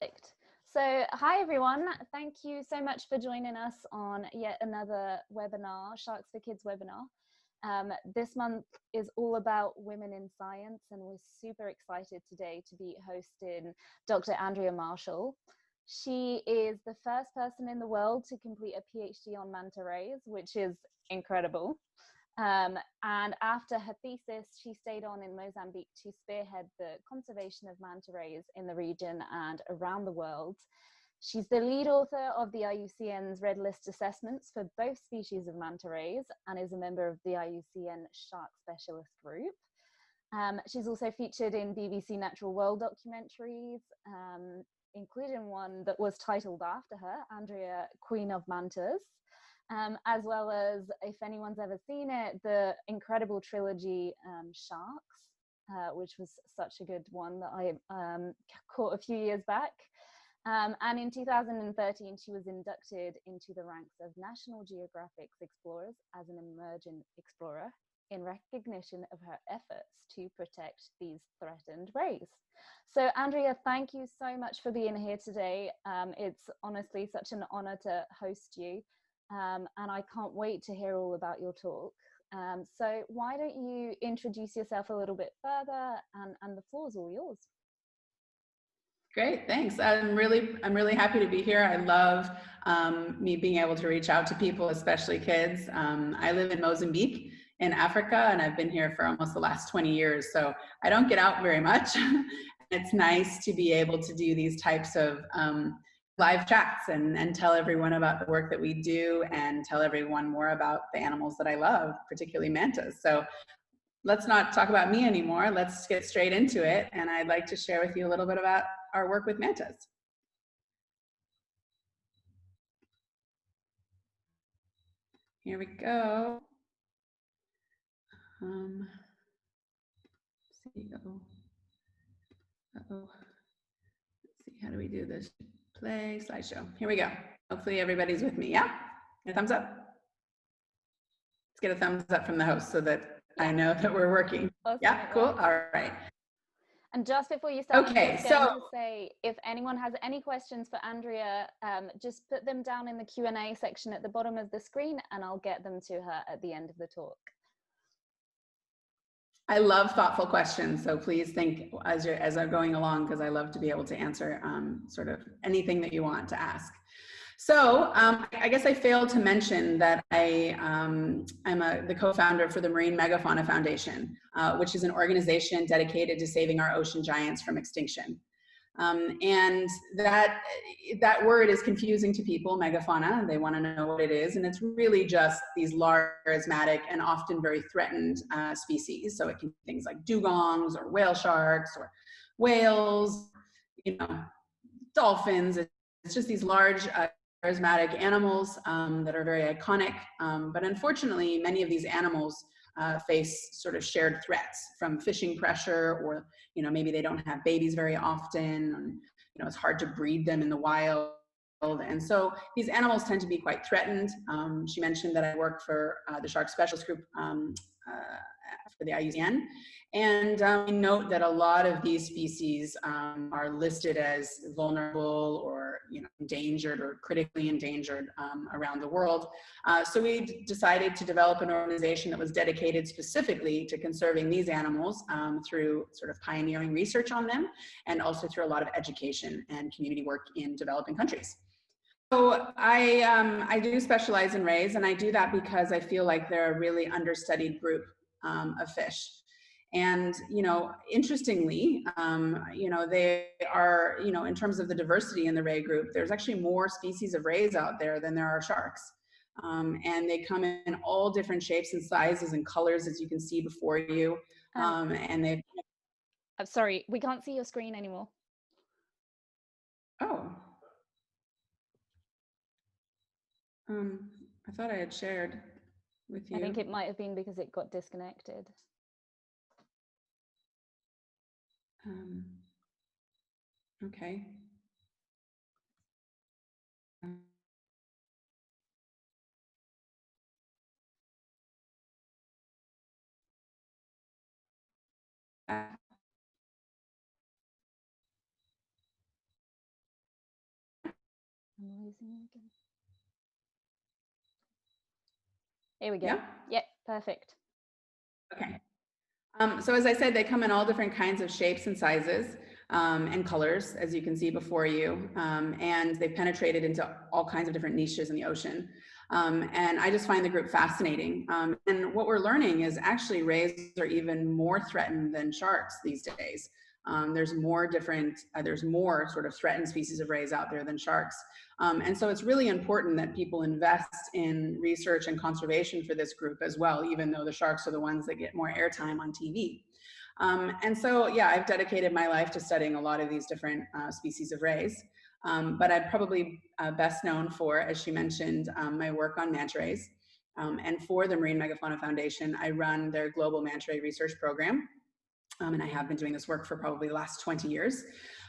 Perfect. So, hi everyone. Thank you so much for joining us on yet another webinar, Sharks for Kids webinar. This month is all about women in science, and we're super excited today to be hosting Dr. Andrea Marshall. She is the first person in the world to complete a PhD on manta rays, which is incredible. And after her thesis, she stayed on in Mozambique to spearhead the conservation of manta rays in the region and around the world. She's the lead author of the IUCN's Red List assessments for both species of manta rays and is a member of the IUCN Shark Specialist Group. She's also featured in BBC Natural World documentaries, including one that was titled after her, Andrea, Queen of Mantas. As well as, if anyone's ever seen it, the incredible trilogy Sharks, which was such a good one that I caught a few years back. And in 2013, she was inducted into the ranks of National Geographic's Explorers as an emerging explorer in recognition of her efforts to protect these threatened rays. So Andrea, thank you so much for being here today. It's honestly such an honor to host you. And I can't wait to hear all about your talk. So why don't you introduce yourself a little bit further, and the floor is all yours. Great, thanks. I'm really happy to be here. I love me being able to reach out to people, especially kids. I live in Mozambique in Africa, and I've been here for almost the last 20 years, so I don't get out very much. It's nice to be able to do these types of live chats and tell everyone about the work that we do and tell everyone more about the animals that I love, particularly mantas. So let's not talk about me anymore. Let's get straight into it. And I'd like to share with you a little bit about our work with mantas. Here we go. Let's see. Uh-oh. Let's see, how do we do this? Play slideshow. Here we go. Hopefully everybody's with me. Yeah? A thumbs up? Let's get a thumbs up from the host so that I know that we're working. Awesome. Yeah, cool. All right. And just before you start, I'm just going to say, if anyone has any questions for Andrea, just put them down in the Q&A section at the bottom of the screen, and I'll get them to her at the end of the talk. I love thoughtful questions, so please think as I'm going along, because I love to be able to answer sort of anything that you want to ask. So I guess I failed to mention that I'm the co-founder for the Marine Megafauna Foundation, which is an organization dedicated to saving our ocean giants from extinction. And that word is confusing to people, megafauna. They want to know what it is, and it's really just these large, charismatic, and often very threatened species. So it can be things like dugongs or whale sharks or whales, dolphins. It's just these large, charismatic animals that are very iconic. But unfortunately, many of these animals face sort of shared threats from fishing pressure, or maybe they don't have babies very often, and it's hard to breed them in the wild. And so these animals tend to be quite threatened. She mentioned that I work for the Shark Specialist Group for the IUCN. And we note that a lot of these species are listed as vulnerable or endangered or critically endangered around the world. So we decided to develop an organization that was dedicated specifically to conserving these animals through sort of pioneering research on them, and also through a lot of education and community work in developing countries. So I do specialize in rays, and I do that because I feel like they're a really understudied group of fish. And, interestingly, they are, in terms of the diversity in the ray group, there's actually more species of rays out there than there are sharks. And they come in all different shapes and sizes and colors, as you can see before you. And they. I'm sorry, we can't see your screen anymore. Oh. I thought I had shared with you. I think it might have been because it got disconnected. Okay. losing you again? Here we go. Yeah. Yep, perfect. Okay. So as I said, they come in all different kinds of shapes and sizes and colors, as you can see before you. And they've penetrated into all kinds of different niches in the ocean. And I just find the group fascinating. And what we're learning is actually rays are even more threatened than sharks these days. There's more sort of threatened species of rays out there than sharks. And so it's really important that people invest in research and conservation for this group as well, even though the sharks are the ones that get more airtime on TV. And so, yeah, I've dedicated my life to studying a lot of these different species of rays. But I'm probably best known for, as she mentioned, my work on manta rays. And for the Marine Megafauna Foundation, I run their global manta ray research program. And I have been doing this work for probably the last 20 years.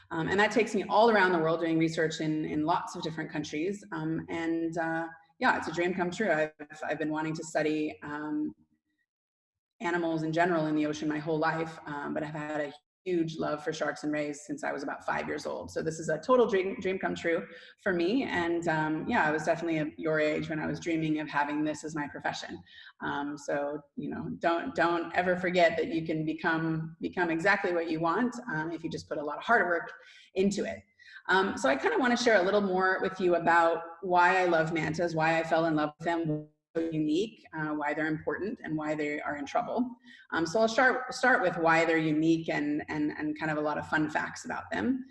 And that takes me all around the world doing research in lots of different countries. Yeah, it's a dream come true. I've been wanting to study animals in general in the ocean my whole life, but I've had a huge love for sharks and rays since I was about 5 years old. So this is a total dream come true for me. And yeah, I was definitely at your age when I was dreaming of having this as my profession. So, you know, don't ever forget that you can become exactly what you want if you just put a lot of hard work into it. So I kind of want to share a little more with you about why I love mantas, why I fell in love with them, unique, why they're important, and why they are in trouble. So I'll start with why they're unique and kind of a lot of fun facts about them.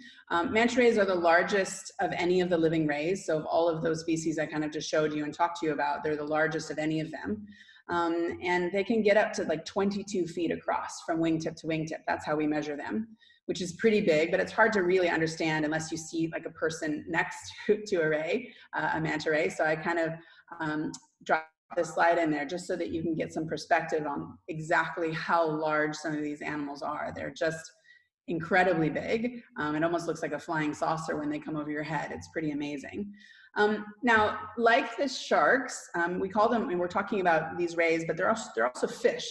Manta rays are the largest of any of the living rays. So of all of those species I kind of just showed you and talked to you about, they're the largest of any of them. And they can get up to like 22 feet across from wingtip to wingtip. That's how we measure them, which is pretty big, but it's hard to really understand unless you see like a person next to a ray, a manta ray. So I kind of drop this slide in there just so that you can get some perspective on exactly how large some of these animals are. They're just incredibly big. It almost looks like a flying saucer when they come over your head. It's pretty amazing. Now, like the sharks, we call them, and we're talking about these rays, but they're also fish,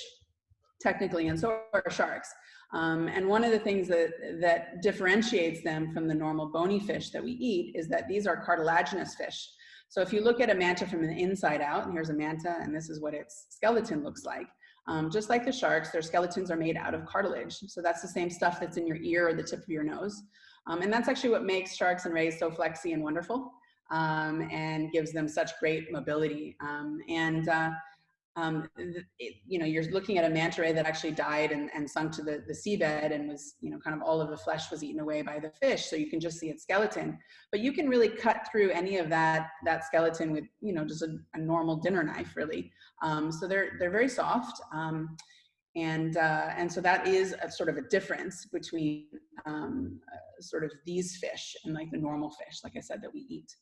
technically, and so are sharks. And one of the things that differentiates them from the normal bony fish that we eat is that these are cartilaginous fish. So if you look at a manta from the inside out, and here's a manta, and this is what its skeleton looks like. Just like the sharks, their skeletons are made out of cartilage. So that's the same stuff that's in your ear or the tip of your nose. And that's actually what makes sharks and rays so flexy and wonderful, and gives them such great mobility. You know, you're looking at a manta ray that actually died and sunk to the seabed and was, you know, kind of all of the flesh was eaten away by the fish. So you can just see its skeleton, but you can really cut through any of that skeleton with, you know, just a normal dinner knife, really. So they're very soft. And so that is a sort of a difference between sort of these fish and like the normal fish, like I said, that we eat.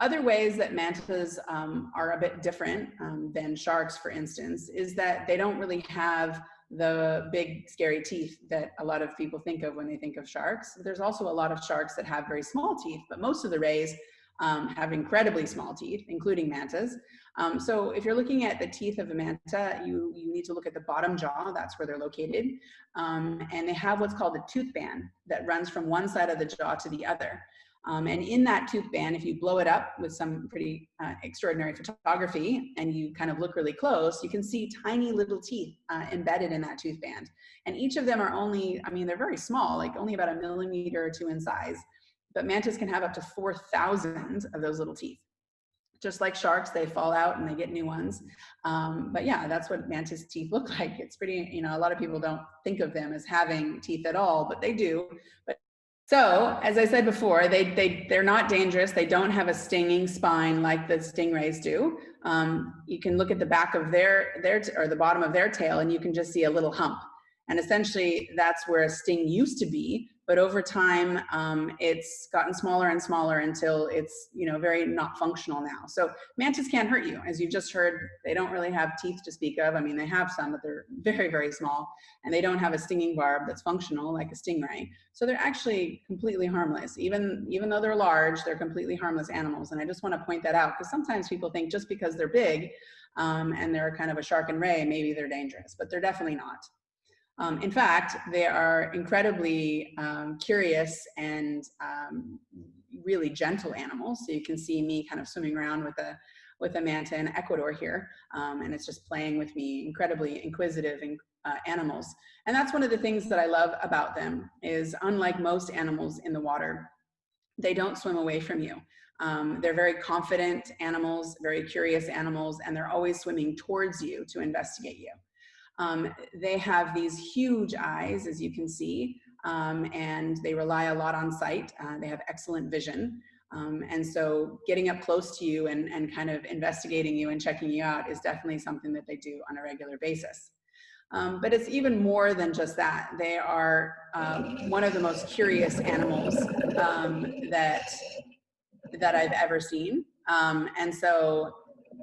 Other ways that mantas are a bit different than sharks, for instance, is that they don't really have the big scary teeth that a lot of people think of when they think of sharks. There's also a lot of sharks that have very small teeth, but most of the rays have incredibly small teeth, including mantas. So if you're looking at the teeth of a manta, you need to look at the bottom jaw. That's where they're located. And they have what's called a tooth band that runs from one side of the jaw to the other. And in that tooth band, if you blow it up with some pretty extraordinary photography and you kind of look really close, you can see tiny little teeth embedded in that tooth band. And each of them are only, I mean, they're very small, like only about 1 millimeter or 2 in size. But mantas can have up to 4,000 of those little teeth. Just like sharks, they fall out and they get new ones. But yeah, that's what mantis teeth look like. It's pretty, you know, a lot of people don't think of them as having teeth at all, but they do. So, as I said before, they're not dangerous. They don't have a stinging spine like the stingrays do. You can look at the back of or the bottom of their tail, and you can just see a little hump. And essentially, that's where a sting used to be. But over time, it's gotten smaller and smaller until it's, you know, very not functional now. So mantas can't hurt you. As you've just heard, they don't really have teeth to speak of. I mean, they have some, but they're very, very small. And they don't have a stinging barb that's functional like a stingray. So they're actually completely harmless. Even though they're large, they're completely harmless animals. And I just want to point that out because sometimes people think just because they're big and they're kind of a shark and ray, maybe they're dangerous, but they're definitely not. In fact, they are incredibly curious and really gentle animals. So you can see me kind of swimming around with a manta in Ecuador here, and it's just playing with me, incredibly inquisitive animals. And that's one of the things that I love about them is, unlike most animals in the water, they don't swim away from you. They're very confident animals, very curious animals, and they're always swimming towards you to investigate you. They have these huge eyes, as you can see, and they rely a lot on sight. They have excellent vision. And so getting up close to you and kind of investigating you and checking you out is definitely something that they do on a regular basis. But it's even more than just that. They are one of the most curious animals that I've ever seen. And so,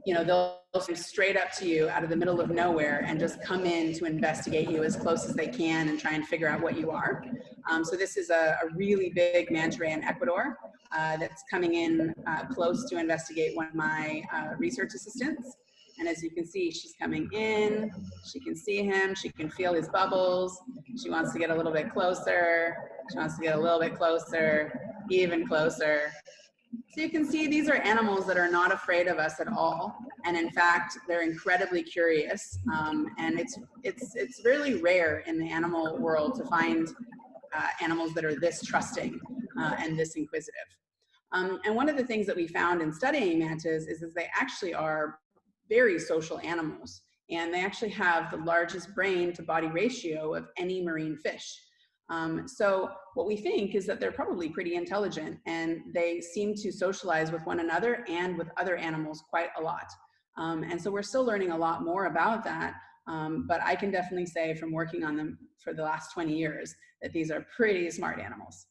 you know, they'll swim straight up to you out of the middle of nowhere and just come in to investigate you as close as they can and try and figure out what you are. So this is a really big manta ray in Ecuador that's coming in close to investigate one of my research assistants. And as you can see, she's coming in, she can see him, she can feel his bubbles, she wants to get a little bit closer, she wants to get a little bit closer, even closer. So you can see these are animals that are not afraid of us at all. And in fact, they're incredibly curious. And it's really rare in the animal world to find animals that are this trusting and this inquisitive. And one of the things that we found in studying mantas is they actually are very social animals, and they actually have the largest brain to body ratio of any marine fish. So what we think is that they're probably pretty intelligent, and they seem to socialize with one another and with other animals quite a lot. And so we're still learning a lot more about that, but I can definitely say from working on them for the last 20 years that these are pretty smart animals.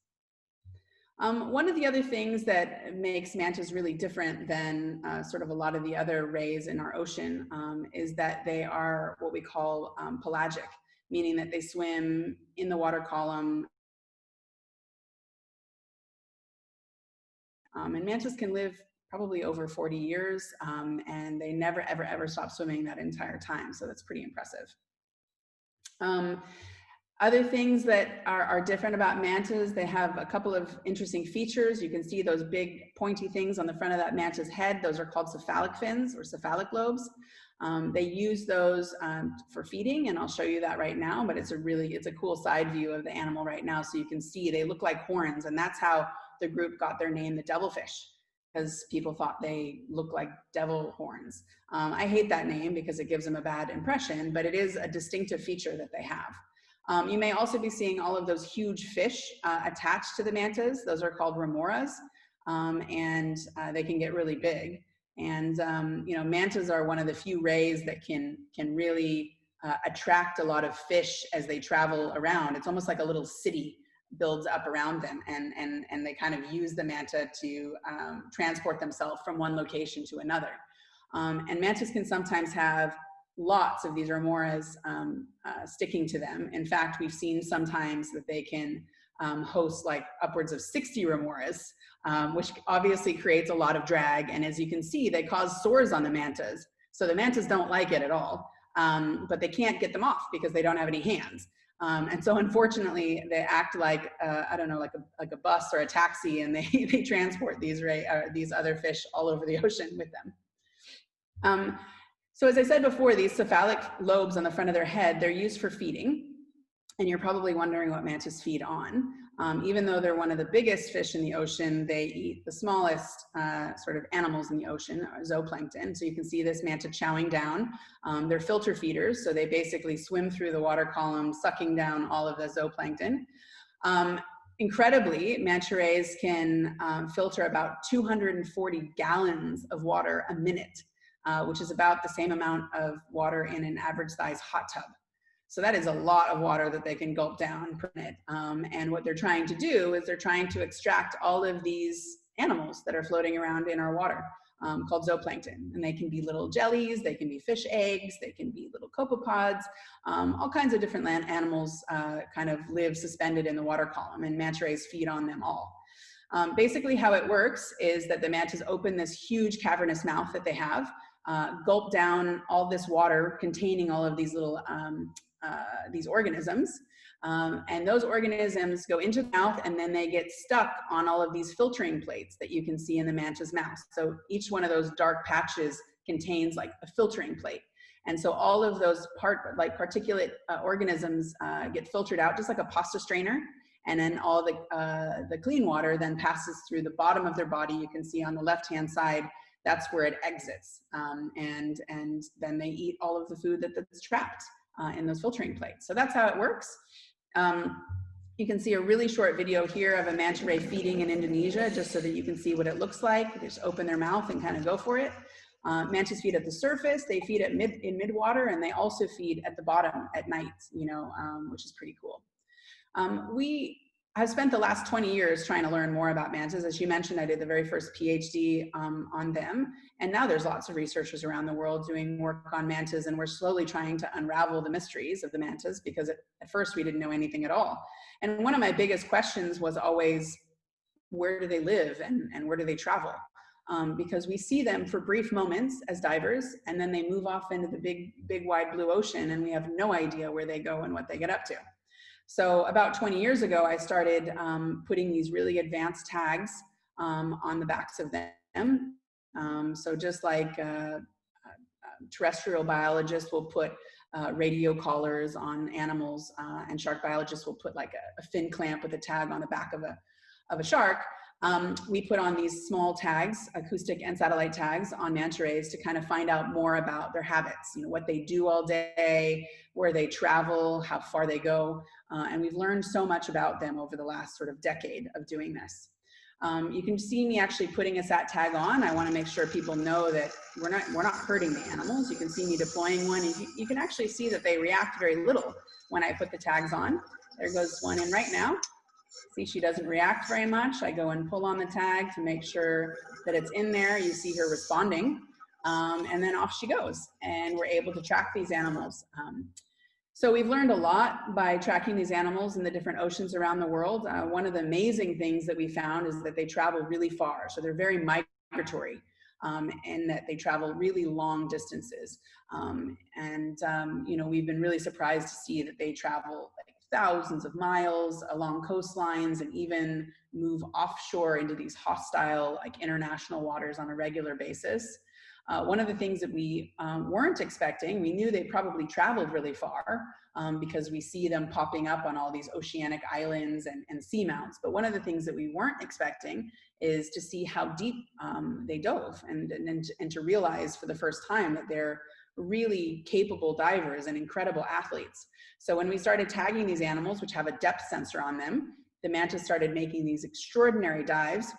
One of the other things that makes mantas really different than sort of a lot of the other rays in our ocean is that they are what we call pelagic, meaning that they swim in the water column. And mantas can live probably over 40 years, and they never, ever, ever stop swimming that entire time. So that's pretty impressive. Other things that are different about mantas, they have a couple of interesting features. You can see those big pointy things on the front of that manta's head. Those are called cephalic fins or cephalic lobes. They use those for feeding, and I'll show you that right now, but it's a cool side view of the animal right now. So you can see they look like horns, and that's how the group got their name, the devilfish, because people thought they look like devil horns. I hate that name because it gives them a bad impression, but it is a distinctive feature that they have. You may also be seeing all of those huge fish attached to the mantas. Those are called remoras, and they can get really big. And you know, mantas are one of the few rays that can really attract a lot of fish as they travel around. It's almost like a little city builds up around them, and they kind of use the manta to transport themselves from one location to another. And mantas can sometimes have lots of these remoras sticking to them. In fact, we've seen sometimes that they can host like upwards of 60 remoras, which obviously creates a lot of drag. And as you can see, they cause sores on the mantas. So the mantas don't like it at all, but they can't get them off because they don't have any hands. And so unfortunately, they act like, I don't know, like a bus or a taxi, and they transport these other fish all over the ocean with them. So as I said before, these cephalic lobes on the front of their head, they're used for feeding. And you're probably wondering what mantas feed on. Even though they're one of the biggest fish in the ocean, they eat the smallest sort of animals in the ocean, zooplankton. So you can see this manta chowing down. They're filter feeders, so they basically swim through the water column, sucking down all of the zooplankton. Incredibly, manta rays can filter about 240 gallons of water a minute, which is about the same amount of water in an average size hot tub. So that is a lot of water that they can gulp down per minute. And what they're trying to do is they're trying to extract all of these animals that are floating around in our water, called zooplankton. And they can be little jellies, they can be fish eggs, they can be little copepods, all kinds of different land animals kind of live suspended in the water column, and manta rays feed on them all. Basically how it works is that the mantas open this huge cavernous mouth that they have, gulp down all this water containing all of these little these organisms, And those organisms go into the mouth, and then they get stuck on all of these filtering plates that you can see in the manta's mouth. So each one of those dark patches contains like a filtering plate. And so all of those particulate organisms get filtered out just like a pasta strainer. And then all the clean water then passes through the bottom of their body. You can see on the left-hand side, that's where it exits. And then they eat all of the food that's trapped in those filtering plates. So that's how it works. You can see a really short video here of a manta ray feeding in Indonesia, just so that you can see what it looks like. They just open their mouth and kind of go for it. Mantas feed at the surface, they feed in mid-water, and they also feed at the bottom at night, which is pretty cool. I've spent the last 20 years trying to learn more about mantas. As you mentioned, I did the very first PhD on them. And now there's lots of researchers around the world doing work on mantas, and we're slowly trying to unravel the mysteries of the mantas, because at first we didn't know anything at all. And one of my biggest questions was always, where do they live and where do they travel? Because we see them for brief moments as divers, and then they move off into the big wide blue ocean, and we have no idea where they go and what they get up to. So about 20 years ago, I started putting these really advanced tags on the backs of them. So just like terrestrial biologists will put radio collars on animals, and shark biologists will put like a fin clamp with a tag on the back of a shark. We put on these small tags, acoustic and satellite tags, on manta rays to kind of find out more about their habits, what they do all day, where they travel, how far they go. And we've learned so much about them over the last sort of decade of doing this. You can see me actually putting a sat tag on. I want to make sure people know that we're not hurting the animals. You can see me deploying one, and you can actually see that they react very little when I put the tags on. There goes one in right now. See, she doesn't react very much. I go and pull on the tag to make sure that it's in there. You see her responding, and then off she goes, and we're able to track these animals. So we've learned a lot by tracking these animals in the different oceans around the world. One of the amazing things that we found is that they travel really far. So they're very migratory, in that they travel really long distances. We've been really surprised to see that they travel like thousands of miles along coastlines, and even move offshore into these hostile, like international waters on a regular basis. One of the things that we weren't expecting, we knew they probably traveled really far, because we see them popping up on all these oceanic islands and seamounts. But one of the things that we weren't expecting is to see how deep they dove, and to realize for the first time that they're really capable divers and incredible athletes. So when we started tagging these animals, which have a depth sensor on them, the mantas started making these extraordinary dives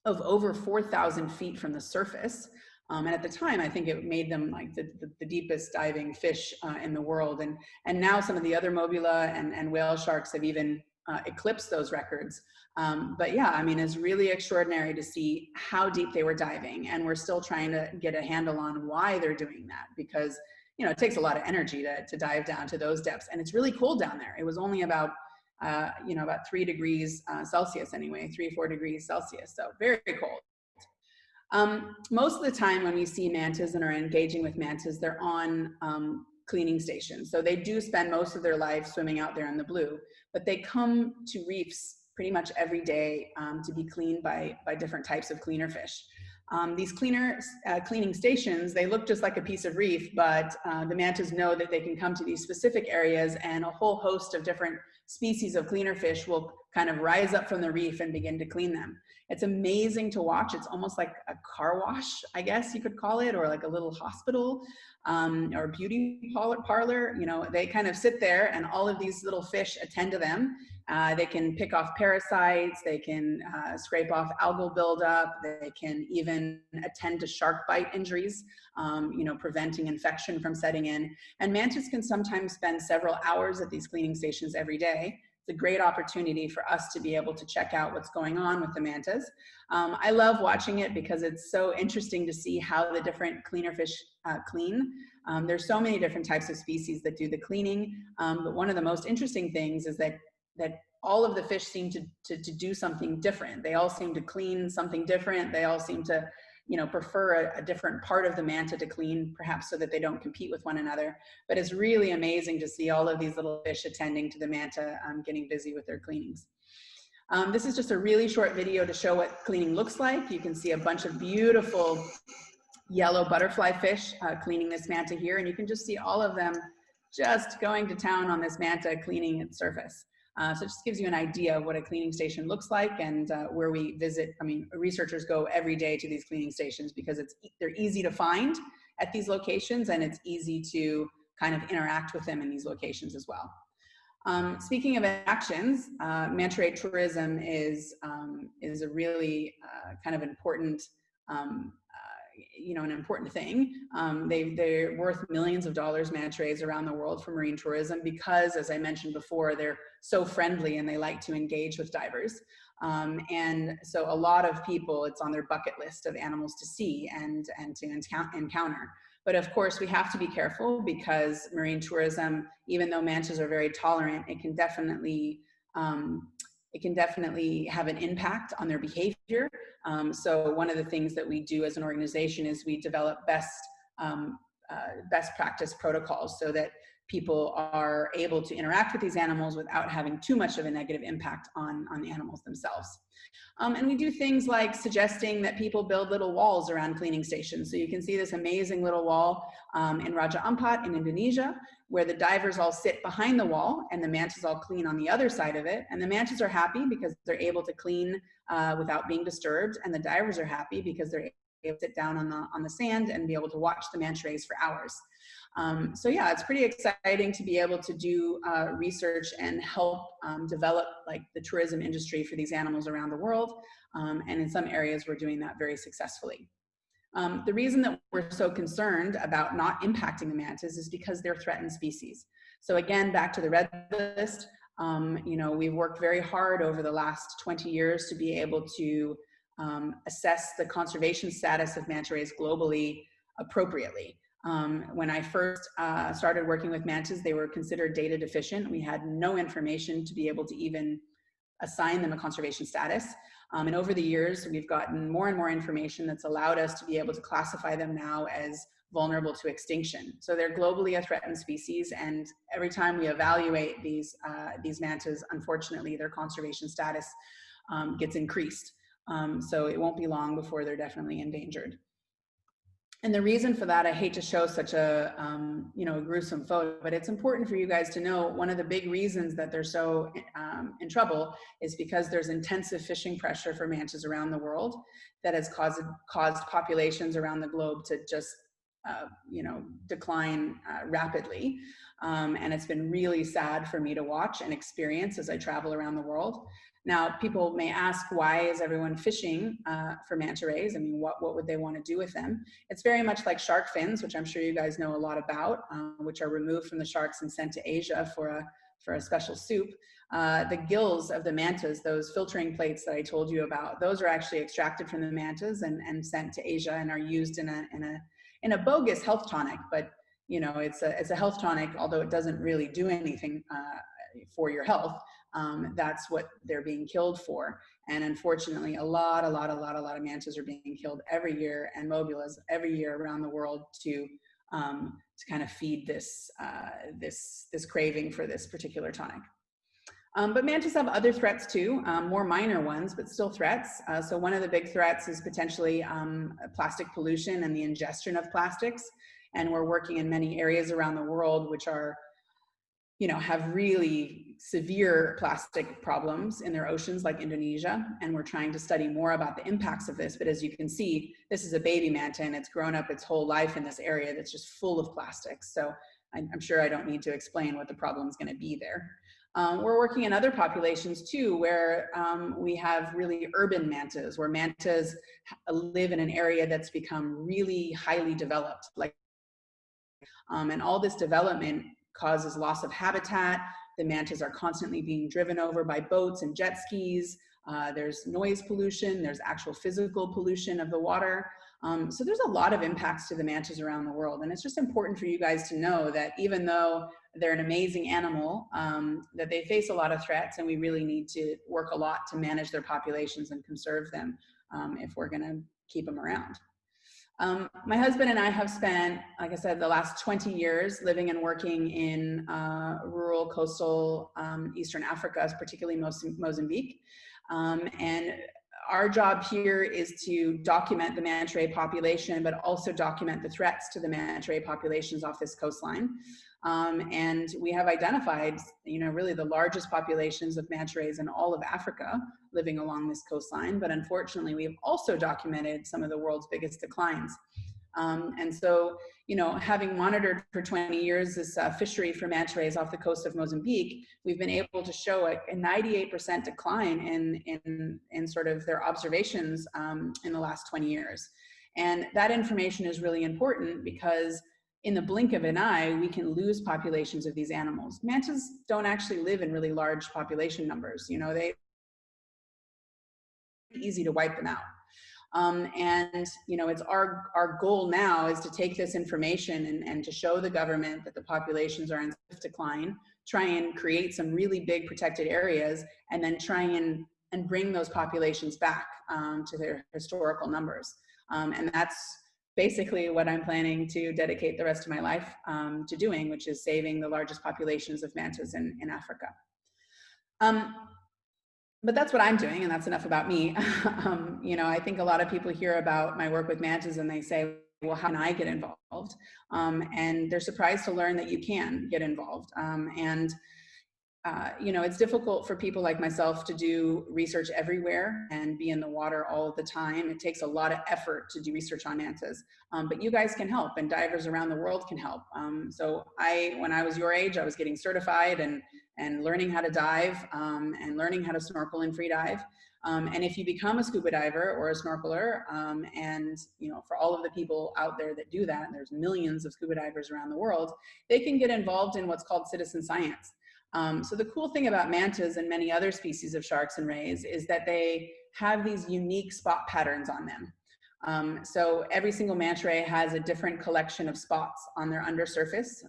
of over 4,000 feet from the surface. And at the time, I think it made them like the deepest diving fish in the world. And now some of the other mobula and whale sharks have even eclipsed those records. But yeah, I mean, it's really extraordinary to see how deep they were diving. And we're still trying to get a handle on why they're doing that, because, it takes a lot of energy to dive down to those depths. And it's really cold down there. It was only about 3 degrees Celsius anyway, 3-4 degrees Celsius. So very cold. Most of the time when we see mantas and are engaging with mantas, they're on cleaning stations. So they do spend most of their life swimming out there in the blue, but they come to reefs pretty much every day to be cleaned by different types of cleaner fish. These cleaning stations, they look just like a piece of reef, but the mantas know that they can come to these specific areas, and a whole host of different species of cleaner fish will kind of rise up from the reef and begin to clean them. It's amazing to watch. It's almost like a car wash, I guess you could call it, or like a little hospital or beauty parlor. They kind of sit there, and all of these little fish attend to them. They can pick off parasites. They can scrape off algal buildup. They can even attend to shark bite injuries, preventing infection from setting in. And mantas can sometimes spend several hours at these cleaning stations every day. It's a great opportunity for us to be able to check out what's going on with the mantas. I love watching it because it's so interesting to see how the different cleaner fish clean. There's so many different types of species that do the cleaning, but one of the most interesting things is that all of the fish seem to do something different. They all seem to clean something different. They all seem to prefer a different part of the manta to clean, perhaps so that they don't compete with one another. But it's really amazing to see all of these little fish attending to the manta, getting busy with their cleanings. This is just a really short video to show what cleaning looks like. You can see a bunch of beautiful yellow butterfly fish cleaning this manta here, and you can just see all of them just going to town on this manta, cleaning its surface. So it just gives you an idea of what a cleaning station looks like, and where we visit. I mean, researchers go every day to these cleaning stations because they're easy to find at these locations, and it's easy to kind of interact with them in these locations as well. Speaking of actions, Manta Ray Tourism is a really kind of important, an important thing. They're worth millions of dollars, manta rays, around the world for marine tourism because, as I mentioned before, they're so friendly and they like to engage with divers. And so a lot of people, it's on their bucket list of animals to see and to encounter. But of course, we have to be careful because marine tourism, even though mantas are very tolerant, it can definitely have an impact on their behavior. So one of the things that we do as an organization is we develop best practice protocols so that people are able to interact with these animals without having too much of a negative impact on the animals themselves. And we do things like suggesting that people build little walls around cleaning stations. So you can see this amazing little wall in Raja Ampat in Indonesia, where the divers all sit behind the wall and the mantas all clean on the other side of it. And the mantas are happy because they're able to clean without being disturbed. And the divers are happy because they're able to sit down on the sand and be able to watch the manta rays for hours. So yeah, it's pretty exciting to be able to do research and help develop like the tourism industry for these animals around the world. And in some areas, we're doing that very successfully. The reason that we're so concerned about not impacting the mantas is because they're threatened species. So again, back to the red list, we've worked very hard over the last 20 years to be able to assess the conservation status of manta rays globally appropriately. When I first started working with mantas, they were considered data deficient. We had no information to be able to even assign them a conservation status. And over the years, we've gotten more and more information that's allowed us to be able to classify them now as vulnerable to extinction. So they're globally a threatened species, and every time we evaluate these mantas, unfortunately, their conservation status gets increased. So it won't be long before they're definitely endangered. And the reason for that, I hate to show such a gruesome photo, but it's important for you guys to know one of the big reasons that they're so in trouble is because there's intensive fishing pressure for mantas around the world that has caused populations around the globe to just decline rapidly. And it's been really sad for me to watch and experience as I travel around the world. Now, people may ask, why is everyone fishing for manta rays? I mean, what would they want to do with them? It's very much like shark fins, which I'm sure you guys know a lot about, which are removed from the sharks and sent to Asia for a special soup. The gills of the mantas, those filtering plates that I told you about, those are actually extracted from the mantas and sent to Asia and are used in a bogus health tonic. But it's a health tonic, although it doesn't really do anything for your health. That's what they're being killed for. And unfortunately, a lot of mantas are being killed every year, and mobulas every year around the world to kind of feed this craving for this particular tonic. But mantas have other threats too, more minor ones, but still threats. So one of the big threats is potentially plastic pollution and the ingestion of plastics. And we're working in many areas around the world which are have really severe plastic problems in their oceans, like Indonesia, and we're trying to study more about the impacts of this. But as you can see, this is a baby manta, and it's grown up its whole life in this area that's just full of plastics. So I'm sure I don't need to explain what the problem is going to be there. We're working in other populations too, where we have really urban mantas, where mantas live in an area that's become really highly developed, and all this development causes loss of habitat. The mantas are constantly being driven over by boats and jet skis. There's noise pollution, there's actual physical pollution of the water. So there's a lot of impacts to the mantas around the world. And it's just important for you guys to know that even though they're an amazing animal, that they face a lot of threats, and we really need to work a lot to manage their populations and conserve them if we're gonna keep them around. My husband and I have spent, like I said, the last 20 years living and working in rural coastal Eastern Africa, particularly Mozambique. And our job here is to document the manta ray population, but also document the threats to the manta ray populations off this coastline. And we have identified, really the largest populations of manta rays in all of Africa living along this coastline. But unfortunately, we've also documented some of the world's biggest declines. And so, having monitored for 20 years this fishery for manta rays off the coast of Mozambique, we've been able to show a 98% decline in sort of their observations in the last 20 years. And that information is really important because in the blink of an eye, we can lose populations of these animals. Mantas don't actually live in really large population numbers. They easy to wipe them out. It's our goal now is to take this information and to show the government that the populations are in swift decline, try and create some really big protected areas, and then try and bring those populations back to their historical numbers. And that's basically what I'm planning to dedicate the rest of my life to doing, which is saving the largest populations of mantas in Africa. But that's what I'm doing, and that's enough about me. I think a lot of people hear about my work with mantas and they say, well, how can I get involved? And they're surprised to learn that you can get involved. It's difficult for people like myself to do research everywhere and be in the water all the time. It takes a lot of effort to do research on mantas, but you guys can help, and divers around the world can help. So when I was your age, I was getting certified and learning how to dive and learning how to snorkel and free dive. And if you become a scuba diver or a snorkeler, for all of the people out there that do that, and there's millions of scuba divers around the world, they can get involved in what's called citizen science. So the cool thing about mantas and many other species of sharks and rays is that they have these unique spot patterns on them. So every single manta ray has a different collection of spots on their undersurface.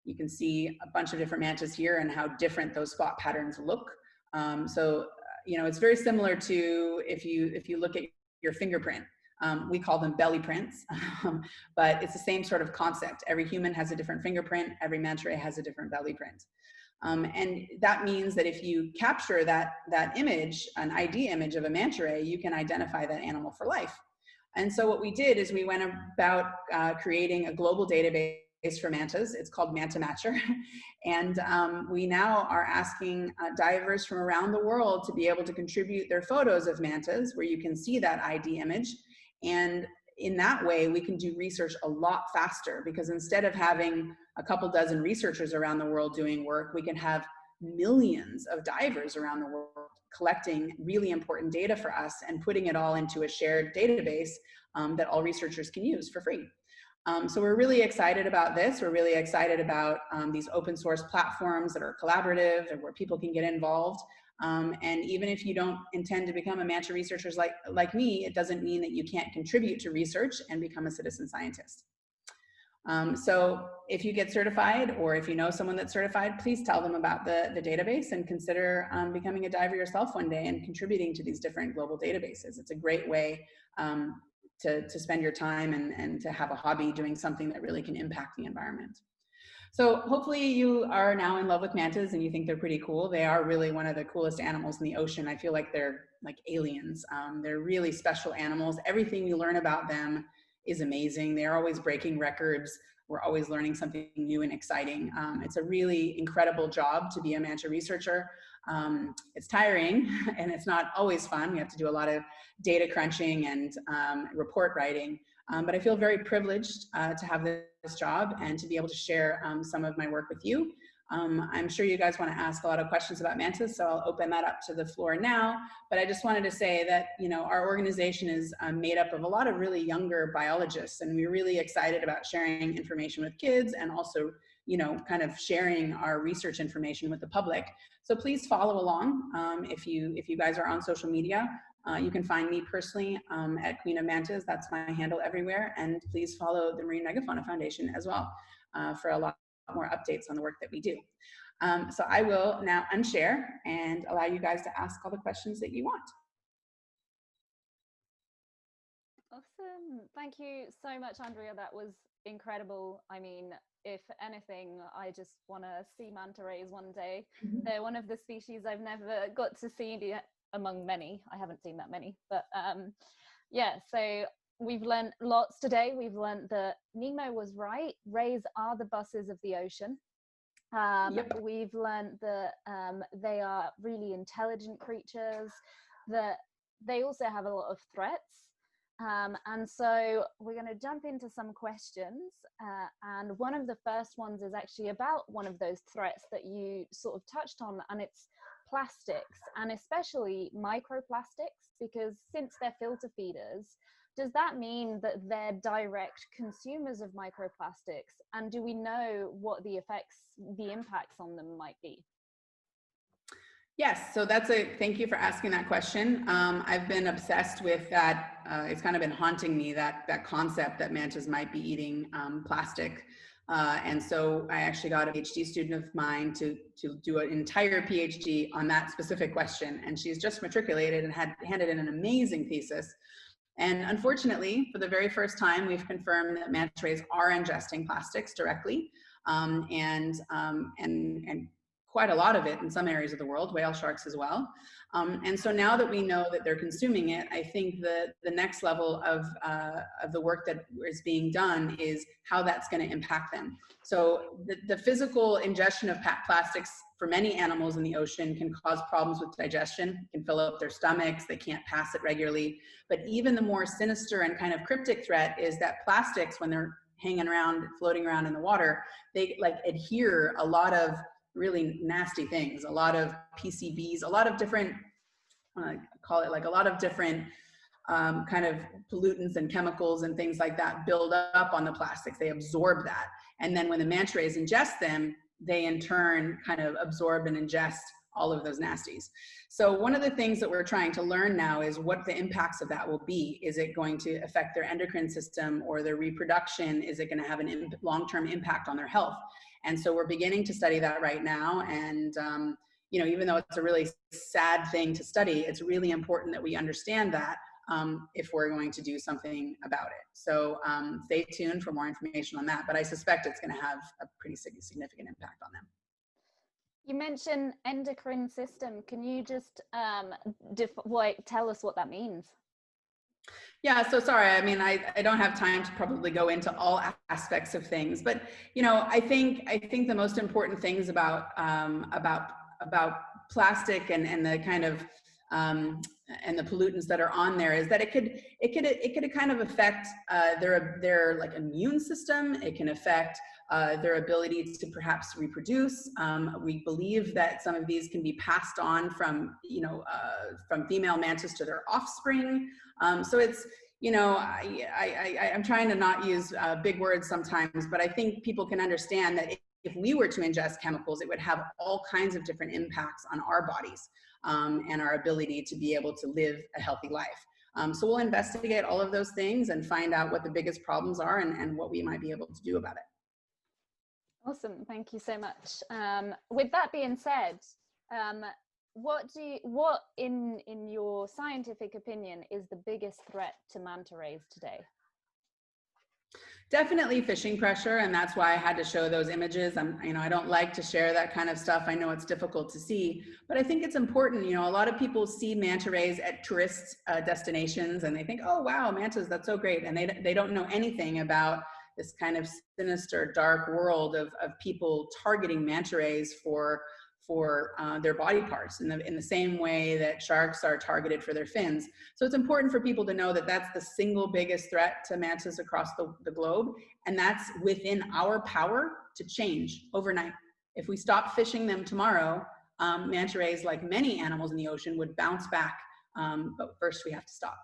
You can see a bunch of different mantas here and how different those spot patterns look. It's very similar to if you look at your fingerprint. We call them belly prints, but it's the same sort of concept. Every human has a different fingerprint. Every manta ray has a different belly print. And that means that if you capture that image, an ID image of a manta ray, you can identify that animal for life. And so what we did is we went about creating a global database for mantas. It's called Manta Matcher. And we now are asking divers from around the world to be able to contribute their photos of mantas where you can see that ID image. And in that way, we can do research a lot faster, because instead of having a couple dozen researchers around the world doing work, we can have millions of divers around the world collecting really important data for us and putting it all into a shared database that all researchers can use for free. So we're really excited about this. We're really excited about these open source platforms that are collaborative and where people can get involved. And even if you don't intend to become a manta researcher like me, it doesn't mean that you can't contribute to research and become a citizen scientist. So if you get certified, or if you know someone that's certified, please tell them about the database and consider becoming a diver yourself one day and contributing to these different global databases. It's a great way to spend your time and to have a hobby doing something that really can impact the environment. So hopefully you are now in love with mantas and you think they're pretty cool. They are really one of the coolest animals in the ocean. I feel like they're like aliens. They're really special animals. Everything we learn about them is amazing. They're always breaking records. We're always learning something new and exciting. It's a really incredible job to be a manta researcher. It's tiring and it's not always fun. We have to do a lot of data crunching and report writing. But I feel very privileged to have this job and to be able to share some of my work with you. I'm sure you guys want to ask a lot of questions about mantas, so I'll open that up to the floor now. But I just wanted to say that, our organization is made up of a lot of really younger biologists, and we're really excited about sharing information with kids and also, kind of sharing our research information with the public. So please follow along. If you guys are on social media, you can find me personally at Queen of Mantas. That's my handle everywhere. And please follow the Marine Megafauna Foundation as well for a lot more updates on the work that we do. So I will now unshare and allow you guys to ask all the questions that you want. Awesome. Thank you so much, Andrea. That was incredible. I mean, if anything, I just want to see manta rays one day. They're one of the species I've never got to see among many. I haven't seen that many, but yeah, so we've learned lots today. We've learned that Nemo was right. Rays are the buses of the ocean. Yep. We've learned that they are really intelligent creatures, that they also have a lot of threats. And so we're going to jump into some questions. And one of the first ones is actually about one of those threats that you sort of touched on, and it's plastics, and especially microplastics, because since they're filter feeders, does that mean that they're direct consumers of microplastics? And do we know what the impacts on them might be? Yes, so thank you for asking that question. I've been obsessed with that. It's kind of been haunting me, that concept that mantas might be eating plastic. And so I actually got a PhD student of mine to do an entire PhD on that specific question. And she's just matriculated and had handed in an amazing thesis. And unfortunately, for the very first time, we've confirmed that manta rays are ingesting plastics directly, and quite a lot of it in some areas of the world, whale sharks as well. And so now that we know that they're consuming it, I think the next level of the work that is being done is how that's going to impact them. So the physical ingestion of plastics for many animals in the ocean can cause problems with digestion, can fill up their stomachs, they can't pass it regularly. But even the more sinister and kind of cryptic threat is that plastics, when they're hanging around, floating around in the water, they like adhere a lot of really nasty things, a lot of PCBs, a lot of different, call it like a lot of different kind of pollutants and chemicals and things like that build up on the plastics. They absorb that. And then when the manta rays ingest them, they in turn kind of absorb and ingest all of those nasties. So one of the things that we're trying to learn now is what the impacts of that will be. Is it going to affect their endocrine system or their reproduction? Is it going to have a long-term impact on their health? And so we're beginning to study that right now. And you know, even though it's a really sad thing to study, it's really important that we understand that if we're going to do something about it. So stay tuned for more information on that, but I suspect it's going to have a pretty significant impact on them. You mentioned endocrine system. Can you just tell us what that means? Yeah, so sorry. I mean, I don't have time to probably go into all aspects of things, but you know, I think the most important things about plastic and the kind of and the pollutants that are on there is that it could kind of affect their like immune system. It can affect their ability to perhaps reproduce. We believe that some of these can be passed on from from female mantas to their offspring. So it's, you know, I'm trying to not use big words sometimes, but I think people can understand that if we were to ingest chemicals, it would have all kinds of different impacts on our bodies and our ability to be able to live a healthy life. So we'll investigate all of those things and find out what the biggest problems are and what we might be able to do about it. Awesome, thank you so much. With that being said, what in your scientific opinion is the biggest threat to manta rays today? Definitely fishing pressure, and that's why I had to show those images. I don't like to share that kind of stuff. I know it's difficult to see, but I think it's important. You know, a lot of people see manta rays at tourist destinations, and they think, "Oh, wow, mantas, that's so great," and they don't know anything about this kind of sinister, dark world of people targeting manta rays for their body parts in the same way that sharks are targeted for their fins. So it's important for people to know that that's the single biggest threat to mantas across the globe, and that's within our power to change overnight. If we stop fishing them tomorrow, manta rays, like many animals in the ocean, would bounce back, but first we have to stop.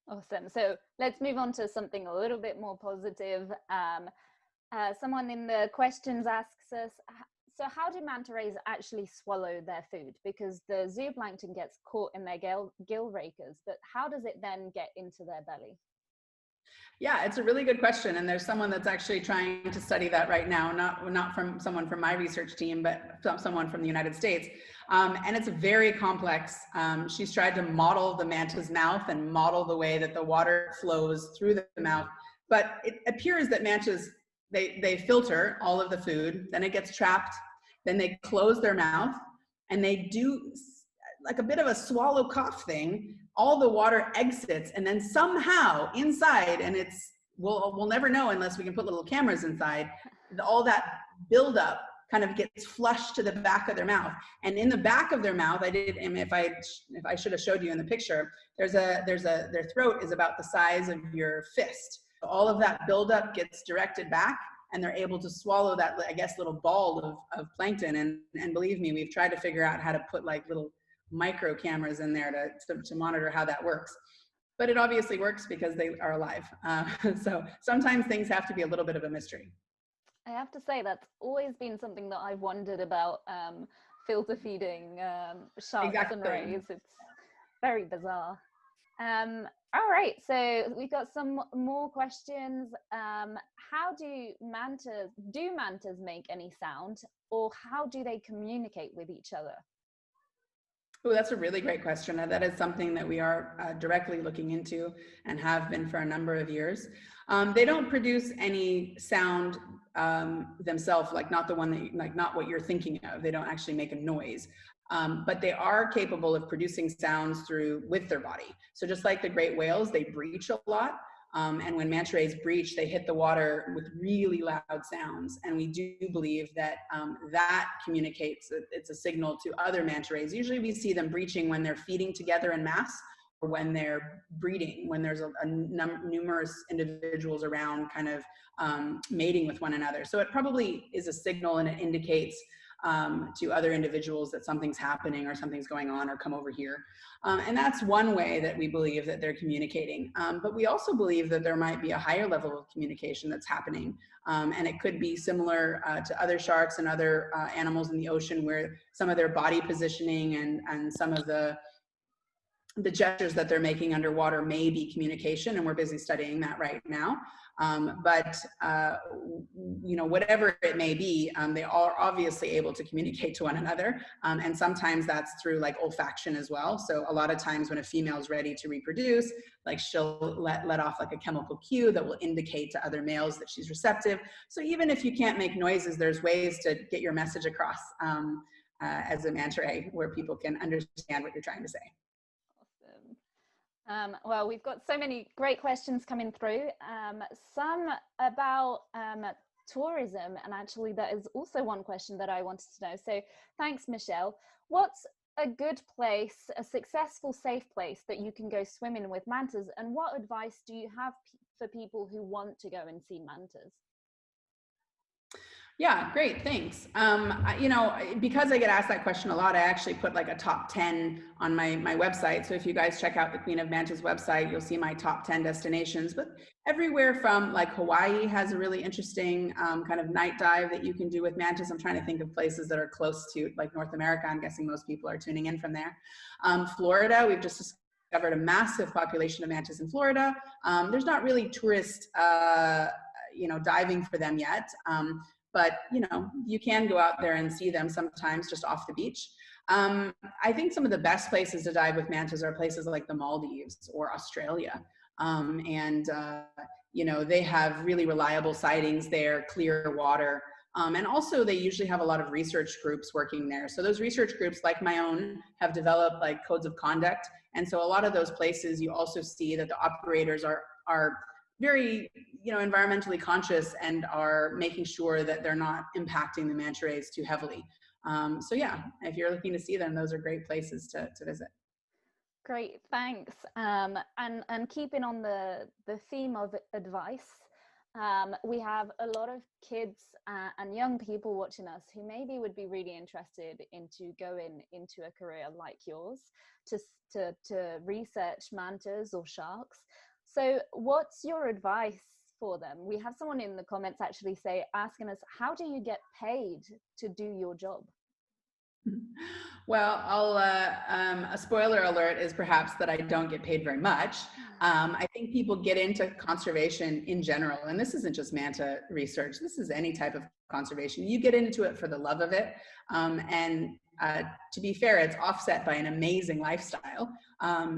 Awesome. So let's move on to something a little bit more positive. Someone in the questions asks us, so how do manta rays actually swallow their food? Because the zooplankton gets caught in their gill rakers, but how does it then get into their belly? Yeah, it's a really good question. And there's someone that's actually trying to study that right now, not from someone from my research team, but someone from the United States. And it's very complex. She's tried to model the manta's mouth and model the way that the water flows through the mouth. But it appears that mantas, they filter all of the food, then it gets trapped, then they close their mouth, and they do like a bit of a swallow cough thing. All the water exits, and then somehow inside, and we'll never know unless we can put little cameras inside, all that buildup kind of gets flushed to the back of their mouth. And in the back of their mouth, if I should have showed you in the picture, their throat is about the size of your fist. All of that buildup gets directed back, and they're able to swallow that, I guess, little ball of plankton. And believe me, we've tried to figure out how to put like little micro cameras in there to monitor how that works. But it obviously works because they are alive. So sometimes things have to be a little bit of a mystery. I have to say that's always been something that I've wondered about filter feeding sharks Exactly. and rays. It's very bizarre. All right, so we've got some more questions. How do mantas make any sound, or how do they communicate with each other? Oh, that's a really great question. And that is something that we are directly looking into and have been for a number of years. They don't produce any sound themselves, like not the one that not what you're thinking of. They don't actually make a noise. But they are capable of producing sounds with their body. So just like the great whales, they breach a lot. And when manta rays breach, they hit the water with really loud sounds. And we do believe that that communicates, it's a signal to other manta rays. Usually we see them breaching when they're feeding together in mass, or when they're breeding, when there's numerous individuals around kind of mating with one another. So it probably is a signal, and it indicates to other individuals that something's happening or something's going on, or come over here. And that's one way that we believe that they're communicating. But we also believe that there might be a higher level of communication that's happening. And it could be similar to other sharks and other animals in the ocean, where some of their body positioning and some of the gestures that they're making underwater may be communication, and we're busy studying that right now. But whatever it may be, they are obviously able to communicate to one another. And sometimes that's through like olfaction as well. So a lot of times when a female is ready to reproduce, like she'll let off like a chemical cue that will indicate to other males that she's receptive. So even if you can't make noises, there's ways to get your message across as a manta ray, where people can understand what you're trying to say. Well, we've got so many great questions coming through, some about tourism, and actually that is also one question that I wanted to know. So thanks, Michelle. What's a good place, a successful, safe place that you can go swimming with mantas, and what advice do you have for people who want to go and see mantas? Yeah, great, thanks. Because I get asked that question a lot, I actually put like a top 10 on my website. So if you guys check out the Queen of Mantas website, you'll see my top 10 destinations. But everywhere from like Hawaii has a really interesting kind of night dive that you can do with mantas. I'm trying to think of places that are close to like North America. I'm guessing most people are tuning in from there. Florida, we've just discovered a massive population of mantas in Florida. There's not really tourist diving for them yet. But you can go out there and see them sometimes just off the beach. I think some of the best places to dive with mantas are places like the Maldives or Australia. They have really reliable sightings there, clear water. And also they usually have a lot of research groups working there. So those research groups, like my own, have developed like codes of conduct. And so a lot of those places, you also see that the operators are very environmentally conscious and are making sure that they're not impacting the manta rays too heavily. So yeah, if you're looking to see them, those are great places to visit. Great, thanks. And keeping on the theme of advice, we have a lot of kids and young people watching us who maybe would be really interested into going into a career like yours to research mantas or sharks. So what's your advice for them? We have someone in the comments actually asking us, how do you get paid to do your job? Well, a spoiler alert is perhaps that I don't get paid very much. I think people get into conservation in general, and this isn't just manta research, this is any type of conservation. You get into it for the love of it. And to be fair, it's offset by an amazing lifestyle.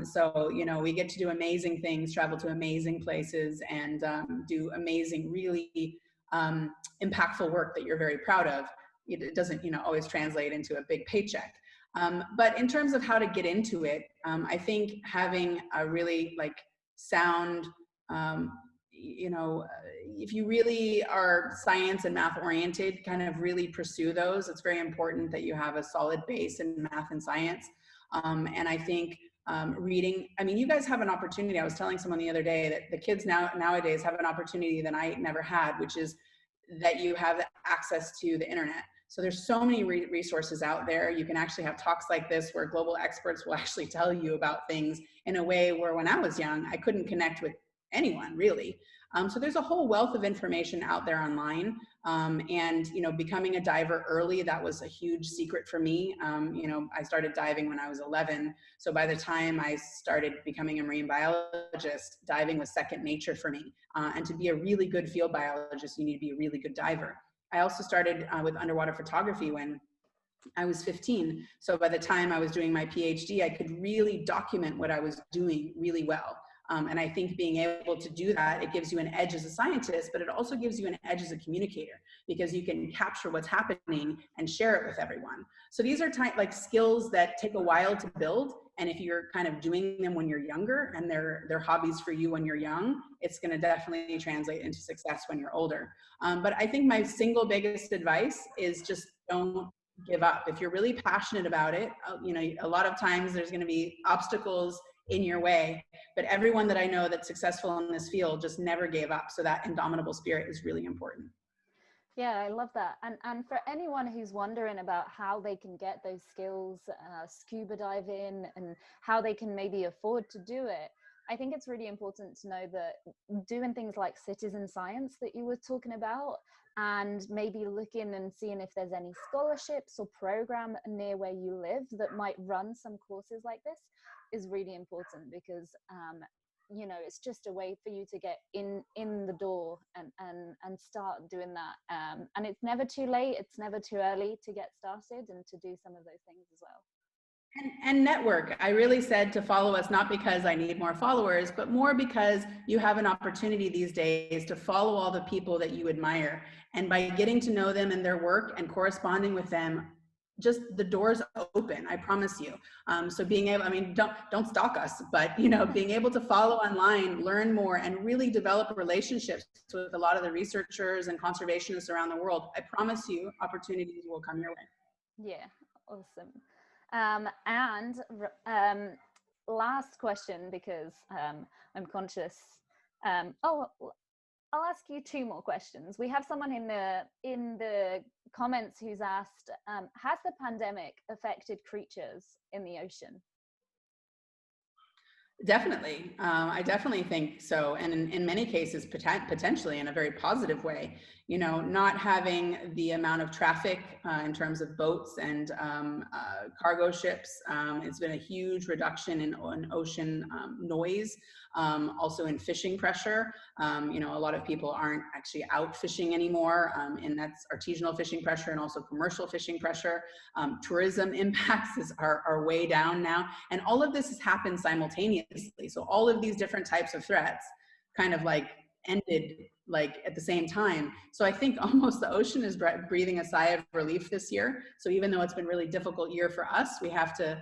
So, you know, we get to do amazing things, travel to amazing places, and do amazing, really impactful work that you're very proud of. It doesn't, you know, always translate into a big paycheck. But in terms of how to get into it, I think having a really like sound, you know, if you really are science and math oriented, kind of really pursue those. It's very important that you have a solid base in math and science. And I think reading, I mean, you guys have an opportunity. I was telling someone the other day that the kids nowadays have an opportunity that I never had, which is that you have access to the internet. So there's so many resources out there. You can actually have talks like this where global experts will actually tell you about things in a way where when I was young, I couldn't connect with anyone really. So there's a whole wealth of information out there online. And, you know, becoming a diver early, that was a huge secret for me. You know, I started diving when I was 11. So by the time I started becoming a marine biologist, diving was second nature for me. And to be a really good field biologist, you need to be a really good diver. I also started with underwater photography when I was 15. So by the time I was doing my PhD, I could really document what I was doing really well. And I think being able to do that, it gives you an edge as a scientist, but it also gives you an edge as a communicator because you can capture what's happening and share it with everyone. So these are like skills that take a while to build. And if you're kind of doing them when you're younger and they're hobbies for you when you're young, it's going to definitely translate into success when you're older. But I think my single biggest advice is just don't give up. If you're really passionate about it, you know, a lot of times there's going to be obstacles in your way, but everyone that I know that's successful in this field just never gave up. So that indomitable spirit is really important. Yeah, I love that. And for anyone who's wondering about how they can get those skills, scuba diving, and how they can maybe afford to do it, I think it's really important to know that doing things like citizen science that you were talking about, and maybe looking and seeing if there's any scholarships or program near where you live that might run some courses like this is really important because you know, it's just a way for you to get in the door and start doing that. And it's never too late, it's never too early to get started and to do some of those things as well. And network. I really said to follow us, not because I need more followers, but more because you have an opportunity these days to follow all the people that you admire. And by getting to know them and their work and corresponding with them, just the doors open, I promise you. So being able, I mean, don't stalk us, but you know, being able to follow online, learn more, and really develop relationships with a lot of the researchers and conservationists around the world, I promise you, opportunities will come your way. Yeah, awesome. Last question, because I'm conscious. I'll ask you two more questions. We have someone in the comments who's asked, has the pandemic affected creatures in the ocean? Definitely. I definitely think so. And in many cases, potentially in a very positive way. You know, not having the amount of traffic in terms of boats and cargo ships. It's been a huge reduction in ocean noise. Also in fishing pressure. You know, a lot of people aren't actually out fishing anymore. And that's artisanal fishing pressure and also commercial fishing pressure. Tourism impacts are way down now. And all of this has happened simultaneously. So all of these different types of threats kind of like ended like at the same time. So I think almost the ocean is breathing a sigh of relief this year. So even though it's been a really difficult year for us, we have to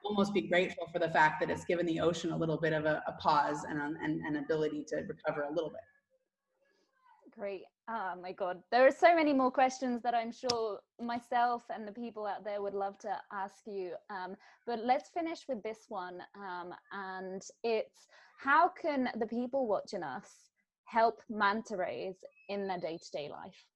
almost be grateful for the fact that it's given the ocean a little bit of a pause and an ability to recover a little bit. Great. Oh my God. There are so many more questions that I'm sure myself and the people out there would love to ask you. But let's finish with this one. And it's, how can the people watching us help manta rays in their day-to-day life?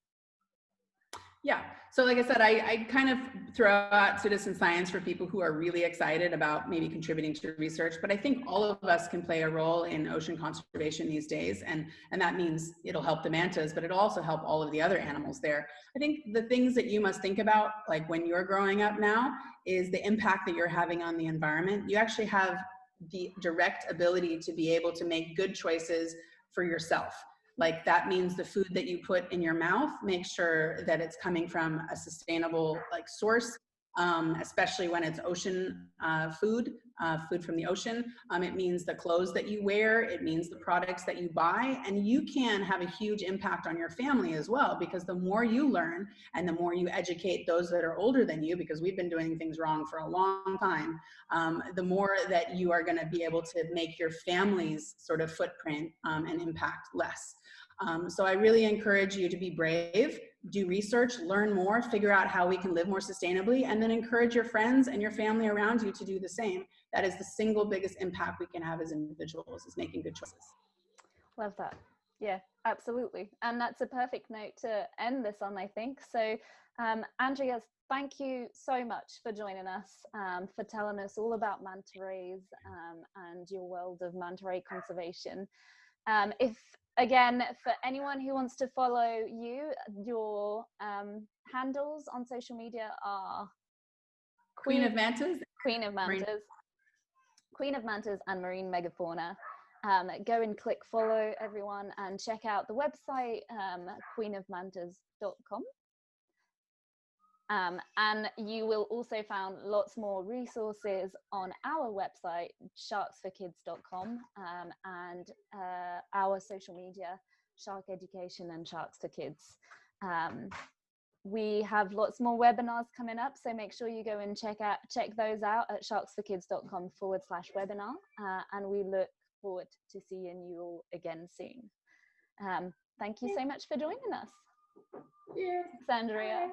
Yeah. So like I said, I kind of throw out citizen science for people who are really excited about maybe contributing to research, but I think all of us can play a role in ocean conservation these days. And that means it'll help the mantas, but it'll also help all of the other animals there. I think the things that you must think about, like when you're growing up now, is the impact that you're having on the environment. You actually have the direct ability to be able to make good choices for yourself. Like that means the food that you put in your mouth, make sure that it's coming from a sustainable like source, especially when it's ocean food from the ocean. It means the clothes that you wear, it means the products that you buy, and you can have a huge impact on your family as well, because the more you learn and the more you educate those that are older than you, because we've been doing things wrong for a long time, the more that you are going to be able to make your family's sort of footprint and impact less. So I really encourage you to be brave, do research, learn more, figure out how we can live more sustainably, and then encourage your friends and your family around you to do the same. That is the single biggest impact we can have as individuals, is making good choices. Love that. Yeah, absolutely. And that's a perfect note to end this on, I think. So, Andrea, thank you so much for joining us, for telling us all about manta rays and your world of manta ray conservation. Again, for anyone who wants to follow you, your handles on social media are Queen of Mantas. Queen of Mantas. Queen of Mantas and Marine Megafauna. Go and click follow, everyone, and check out the website, queenofmantas.com. And you will also find lots more resources on our website, sharksforkids.com, and our social media, Shark Education and Sharks for Kids. We have lots more webinars coming up, so make sure you go and check those out at sharksforkids.com/webinar, and we look forward to seeing you all again soon. Thank you so much for joining us. Yeah. Thanks, Andrea.